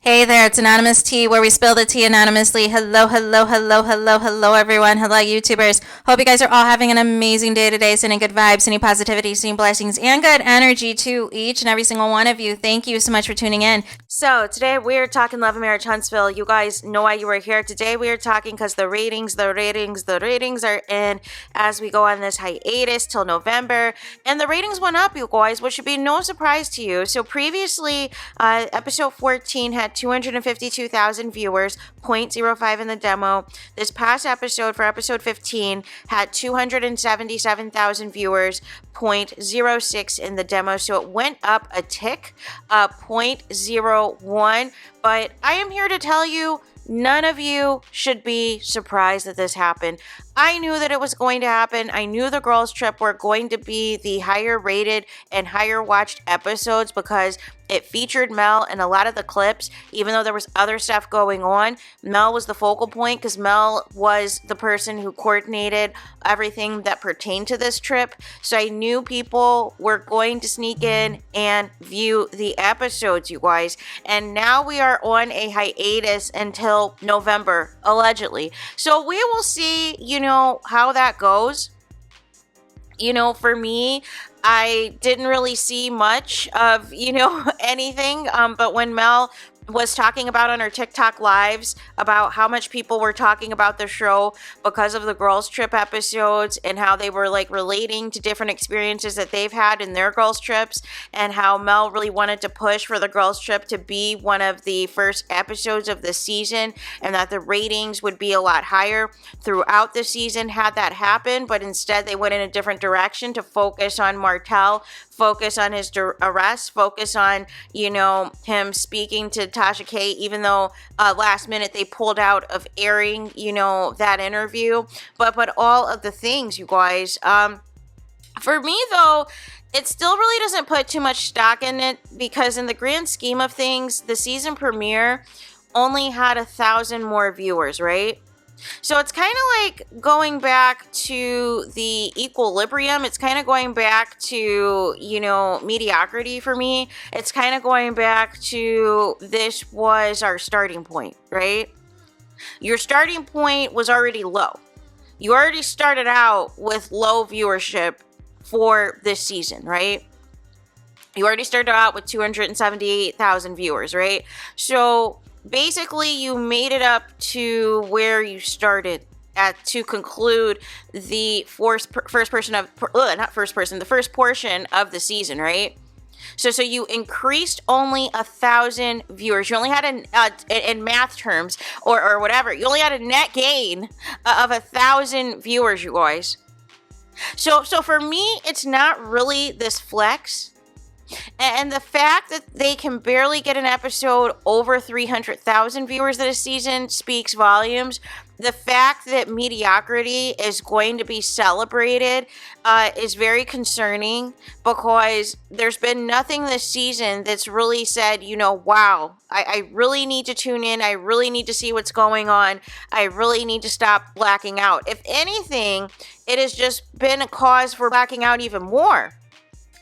Hey there, it's Anonymous Tea, where we spill the tea anonymously. Hello, hello, hello, hello, hello, everyone. Hello, YouTubers. Hope you guys are all having an amazing day today, sending good vibes, sending positivity, sending blessings, and good energy to each and every single one of you. Thank you so much for tuning in. So today we're talking Love and Marriage Huntsville. You guys know why you were here. Today we are talking because the ratings are in as we go on this hiatus till November. And the ratings went up, you guys, which should be no surprise to you. So previously, episode 14 had 252,000 viewers, 0.05 in the demo. This past episode, for episode 15, had 277,000 viewers, 0.06 in the demo. So it went up a tick, 0.01. But I am here to tell you, none of you should be surprised that this happened. I knew that it was going to happen. I knew the girls' trip were going to be the higher rated and higher watched episodes because it featured Mel in a lot of the clips. Even though there was other stuff going on, Mel was the focal point because Mel was the person who coordinated everything that pertained to this trip. So I knew people were going to sneak in and view the episodes, you guys. And now we are on a hiatus until November, allegedly. So we will see, how that goes. For me, I didn't really see much of, anything. But when Mel was talking about on her TikTok lives about how much people were talking about the show because of the girls trip episodes and how they were like relating to different experiences that they've had in their girls trips, and how Mel really wanted to push for the girls trip to be one of the first episodes of the season and that the ratings would be a lot higher throughout the season had that happen. But instead they went in a different direction to focus on Martell, focus on his arrest, focus on, him speaking to Tasha K, even though last minute they pulled out of airing, that interview. But all of the things, you guys. For me, though, it still really doesn't put too much stock in it because in the grand scheme of things, the season premiere only had 1,000 more viewers, right? So it's kind of like going back to the equilibrium. It's kind of going back to, mediocrity for me. It's kind of going back to this was our starting point, right? Your starting point was already low. You already started out with low viewership for this season, right? You already started out with 278,000 viewers, right? So basically, you made it up to where you started at to conclude the the first portion of the season, right? So you increased only 1,000 viewers. You only had in math terms or whatever, you only had a net gain of 1,000 viewers, you guys. So for me, it's not really this flex. And the fact that they can barely get an episode over 300,000 viewers this season speaks volumes. The fact that mediocrity is going to be celebrated is very concerning because there's been nothing this season that's really said, wow, I really need to tune in. I really need to see what's going on. I really need to stop blacking out. If anything, it has just been a cause for blacking out even more.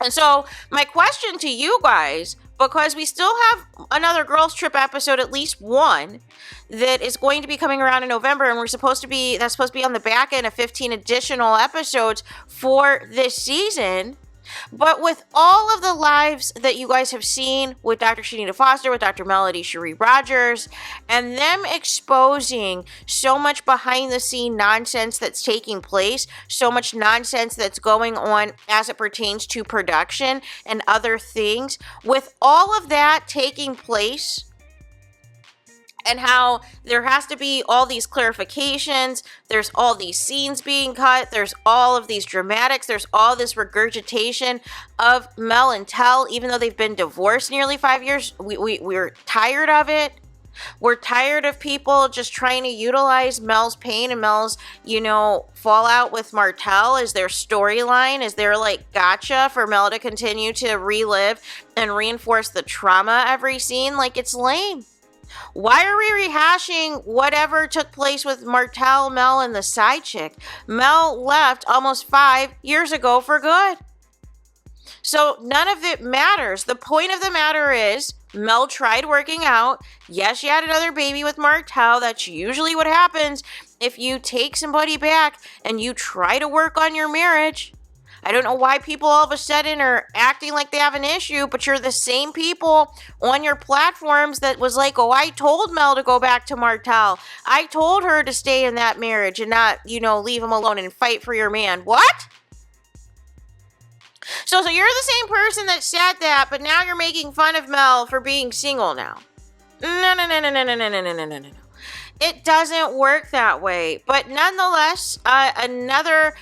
And so my question to you guys, because we still have another girls trip episode, at least one, that is going to be coming around in November, and that's supposed to be on the back end of 15 additional episodes for this season. But with all of the lives that you guys have seen with Dr. Shanita Foster, with Dr. Melody Cherie Rogers, and them exposing so much behind the scene nonsense that's taking place, so much nonsense that's going on as it pertains to production and other things, with all of that taking place, and how there has to be all these clarifications, there's all these scenes being cut, there's all of these dramatics, there's all this regurgitation of Mel and Tell, even though they've been divorced nearly 5 years. We're tired of it. We're tired of people just trying to utilize Mel's pain and Mel's, fallout with Martell as their storyline, as their gotcha for Mel to continue to relive and reinforce the trauma every scene. It's lame. Why are we rehashing whatever took place with Martell, Mel, and the side chick? Mel left almost 5 years ago for good. So none of it matters. The point of the matter is Mel tried working out. Yes, she had another baby with Martell. That's usually what happens if you take somebody back and you try to work on your marriage. I don't know why people all of a sudden are acting like they have an issue, but you're the same people on your platforms that was like, oh, I told Mel to go back to Martell. I told her to stay in that marriage and not, leave him alone and fight for your man. What? So you're the same person that said that, but now you're making fun of Mel for being single now. No. It doesn't work that way. But nonetheless, another,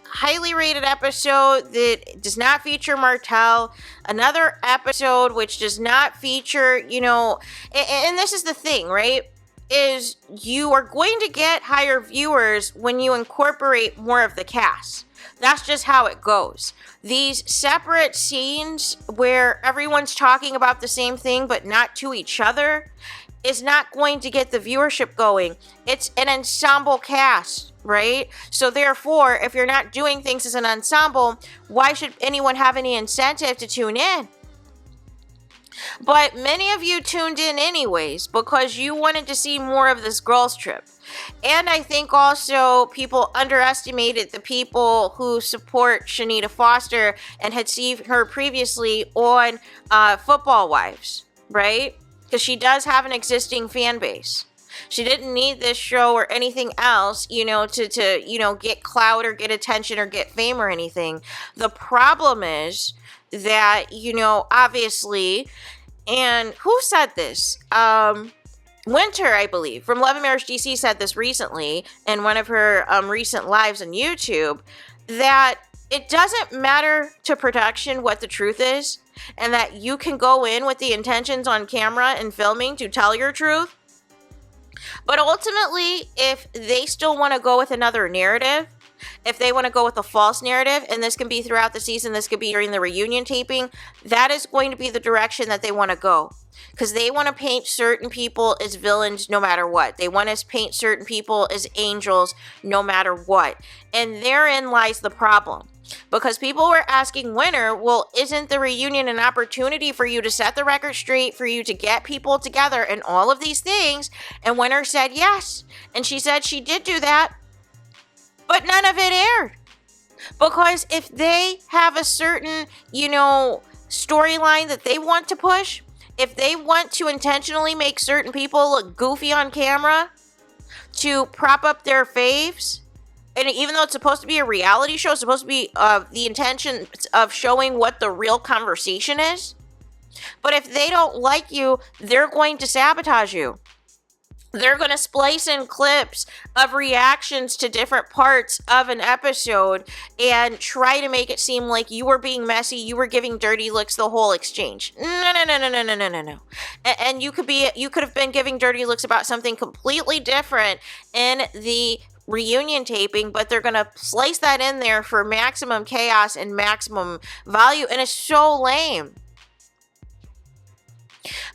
highly rated episode that does not feature Martell. Another episode which does not feature, and this is the thing, right? Is you are going to get higher viewers when you incorporate more of the cast. That's just how it goes. These separate scenes where everyone's talking about the same thing but not to each other is not going to get the viewership going. It's an ensemble cast, right? So therefore, if you're not doing things as an ensemble, why should anyone have any incentive to tune in? But many of you tuned in anyways because you wanted to see more of this girls' trip. And I think also people underestimated the people who support Shanita Foster and had seen her previously on Football Wives, right? Because she does have an existing fan base. She didn't need this show or anything else, to get clout or get attention or get fame or anything. The problem is that, obviously, and who said this? Winter, I believe, from Love and Marriage DC said this recently in one of her recent lives on YouTube, that it doesn't matter to production what the truth is, and that you can go in with the intentions on camera and filming to tell your truth. But ultimately, if they still want to go with another narrative, if they want to go with a false narrative, and this can be throughout the season, this could be during the reunion taping, that is going to be the direction that they want to go. Because they want to paint certain people as villains no matter what. They want to paint certain people as angels no matter what. And therein lies the problem. Because people were asking Winter, well, isn't the reunion an opportunity for you to set the record straight, for you to get people together and all of these things? And Winter said yes. And she said she did do that. But none of it aired. Because if they have a certain, storyline that they want to push, if they want to intentionally make certain people look goofy on camera to prop up their faves, and even though it's supposed to be a reality show, it's supposed to be the intention of showing what the real conversation is. But if they don't like you, they're going to sabotage you. They're going to splice in clips of reactions to different parts of an episode and try to make it seem like you were being messy, you were giving dirty looks the whole exchange. No. And you could have been giving dirty looks about something completely different in the reunion taping, but they're going to slice that in there for maximum chaos and maximum value, and it's so lame.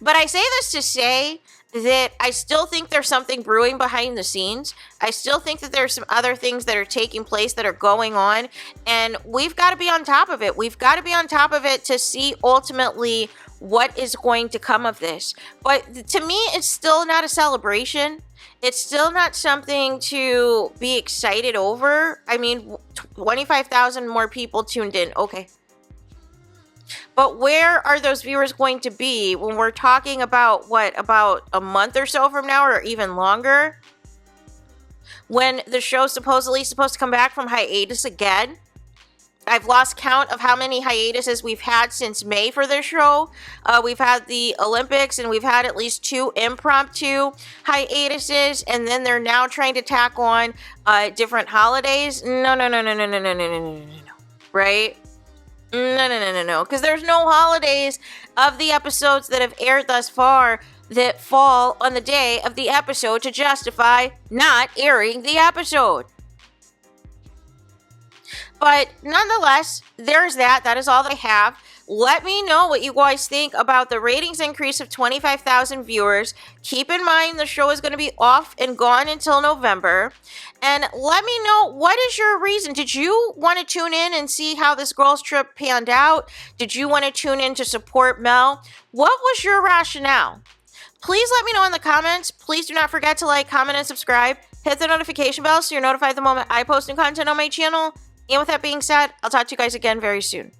But I say this to say that I still think there's something brewing behind the scenes. I still think that there's some other things that are taking place that are going on, and we've got to be on top of it. We've got to be on top of it to see ultimately what is going to come of this. But to me, it's still not a celebration. It's still not something to be excited over. I mean, 25,000 more people tuned in. Okay. But where are those viewers going to be when we're talking about, about a month or so from now, or even longer? When the show's supposedly supposed to come back from hiatus again? I've lost count of how many hiatuses we've had since May for this show. We've had the Olympics, and we've had at least 2 impromptu hiatuses, and then they're now trying to tack on different holidays. No. Right? No. Because there's no holidays of the episodes that have aired thus far that fall on the day of the episode to justify not airing the episode. But nonetheless, there's that. That is all that I have. Let me know what you guys think about the ratings increase of 25,000 viewers. Keep in mind the show is going to be off and gone until November. And let me know, what is your reason? Did you want to tune in and see how this girls' trip panned out? Did you want to tune in to support Mel? What was your rationale? Please let me know in the comments. Please do not forget to like, comment, and subscribe. Hit the notification bell so you're notified the moment I post new content on my channel. And with that being said, I'll talk to you guys again very soon.